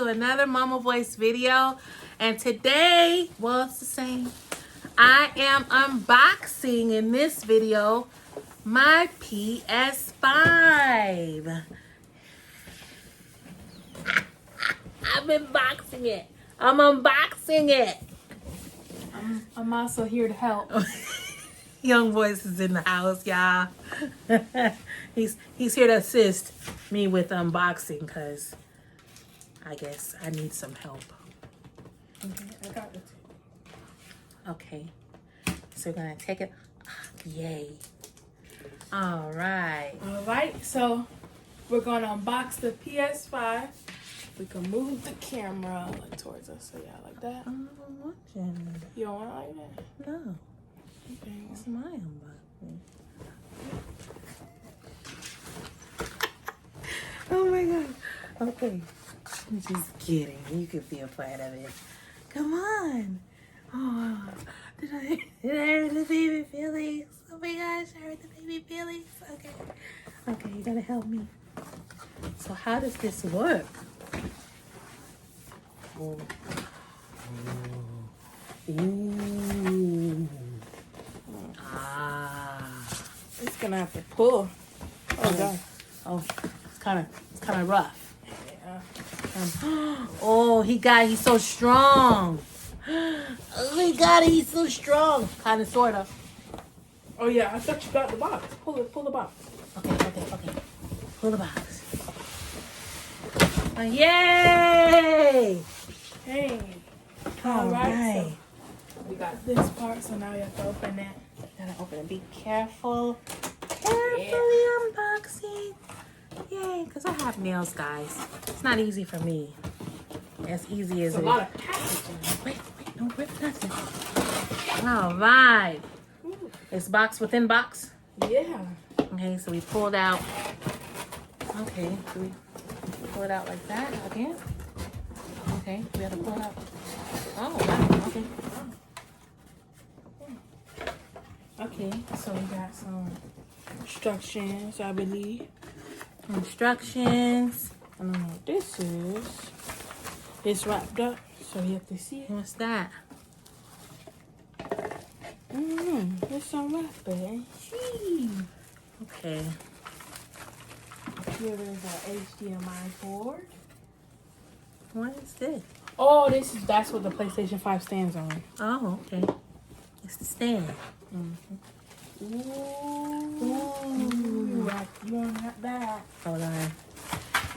to another Mama Voice video. And today, well, it's the same. I am unboxing in this video my PS5. I'm unboxing it. I'm unboxing it. I'm also here to help. Young Voice is in the house, y'all. he's here to assist me with unboxing because I guess I need some help. Okay, I got it. Okay, so we're gonna take it. Yay! All right. All right, so we're gonna unbox the PS5. We can move the camera like towards us, so yeah, like that. I'm watching. You don't want it like that? No, Okay. it's my unboxing. Oh my god. Okay, I'm just kidding. You can be a part of it. Come on. Oh, did I hear the baby feelings? Oh my gosh, I heard the baby feelings. Okay. Okay, you gotta help me. So how does this work? Oh. Ooh. Ah. It's gonna have to pull. Oh god. Oh, it's kind of rough. Yeah. Oh, he's so strong. Oh my god, he's so strong. Kind of, sort of. Oh yeah, I thought you got the box. Pull the box. Okay. Pull the box. Yay! Hey. All right. So we got this part, so now you have to open it. Gotta open it. Be careful. Carefully unboxing. Yay, because I have nails, guys. It's not easy for me. As easy as It's a it lot is. of packaging. Wait, don't rip nothing. All right. Ooh. It's box within box. Yeah. Okay, so we pulled out. Okay, so we pull it out like that again. Okay, we have to pull it out. Oh, wow. Okay. Okay, so we got some instructions, I believe. Instructions. I don't know what this is. It's wrapped up, so you have to see it. What's that? It's unwrapping. Okay. Here is an HDMI cord. What is this? Oh, that's what the PlayStation 5 stands on. Oh, okay. It's the stand. Ooh. You want that? Hold on.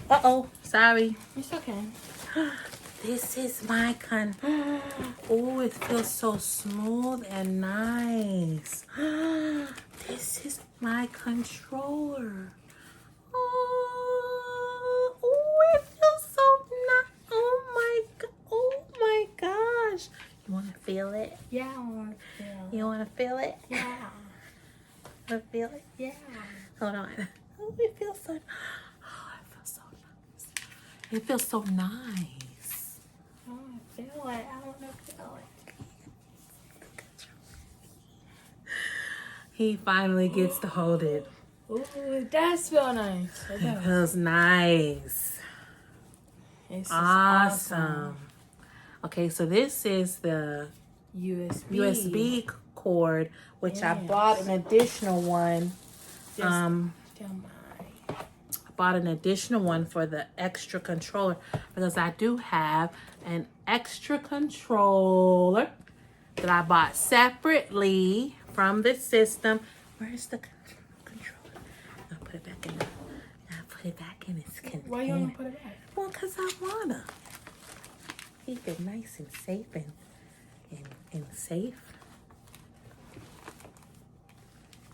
Uh-oh. Sorry. It's okay. This is my Oh, it feels so smooth and nice. This is my controller. Oh, it feels so nice. Oh my gosh. You want to feel it? Yeah, I want to feel. You want to feel it? Yeah. Want to feel it? Yeah. Hold on. Oh, it feels so. Oh, it feels so nice. It feels so nice. I want to feel it. I want to feel it. He finally gets to hold it. Ooh, it does feel nice. It It does. feels nice. It's just Awesome. Okay, so this is the USB cord, which I Yes. bought an additional one. Just I tell my. bought an additional one for the extra controller because I do have an extra controller that I bought separately from the system. Where's the controller? I'll put it back in. I'll put it back in its container. Why you want to put it back? Well, because I wanna keep it nice and safe and safe.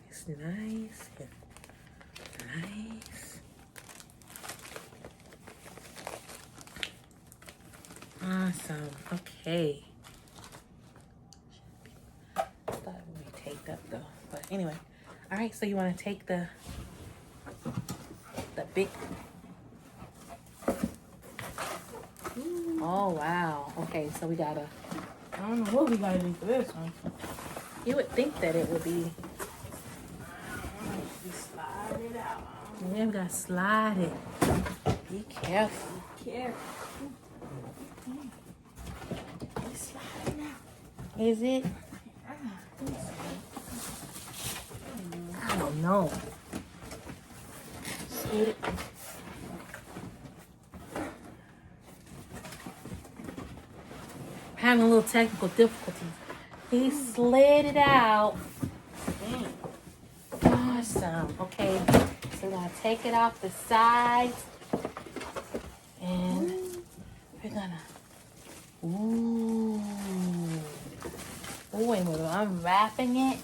It's nice and nice. Awesome. Okay. I thought it would be taped up though. But anyway. Alright, so you wanna take the big. Oh wow. Okay, so we gotta. I don't know what we gotta do for this one. You would think that it would be. Just slide it out. Yeah, we gotta slide it. Be careful. Careful. Is it? I don't know. Slid it. Having a little technical difficulties. He slid it out. Awesome. Okay, so we're gonna take it off the sides, and we're gonna. Ooh. Ooh, and we're unwrapping it.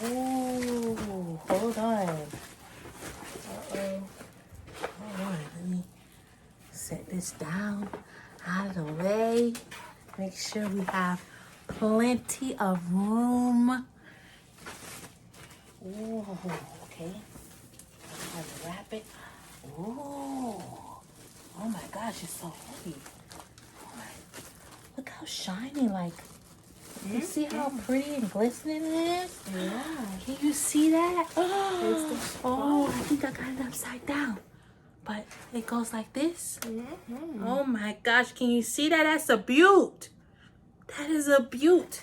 Ooh, hold on. Uh-oh. Hold on, let me set this down out of the way. Make sure we have plenty of room. Ooh, okay. Unwrap it. Ooh. Oh my gosh, it's so heavy. Oh my. Look how shiny, like. You see how pretty and glistening it is? Yeah. Can you see that? Oh, I think I got it upside down. But it goes like this. Oh my gosh, can you see that? That's a beaut. That is a beaut.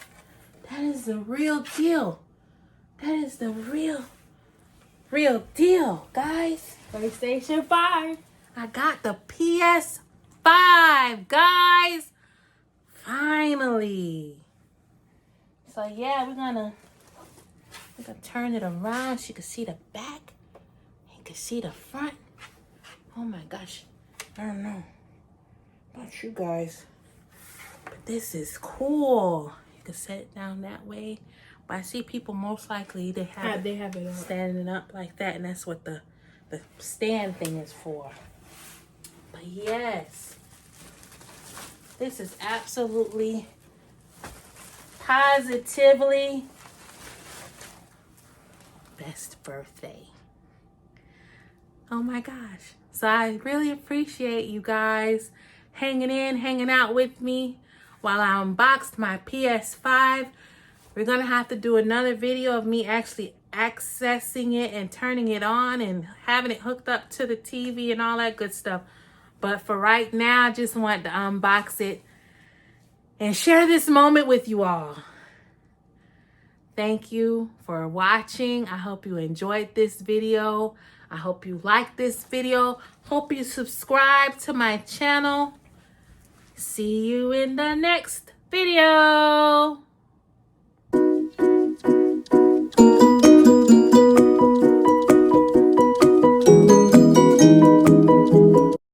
That is the real deal. That is the real deal, guys. PlayStation 5. I got the PS5, guys. Finally. So yeah, we're gonna turn it around so you can see the back. You can see the front. Oh my gosh. I don't know about you guys, but this is cool. You can set it down that way. But I see people most likely they have it up. standing up like that, and that's what the stand thing is for. But yes, this is absolutely, positively best birthday. Oh my gosh. So I really appreciate you guys hanging out with me while I unboxed my PS5. We're gonna have to do another video of me actually accessing it and turning it on and having it hooked up to the TV and all that good stuff. But for right now, I just want to unbox it and share this moment with you all. Thank you for watching. I hope you enjoyed this video. I hope you liked this video. Hope you subscribe to my channel. See you in the next video.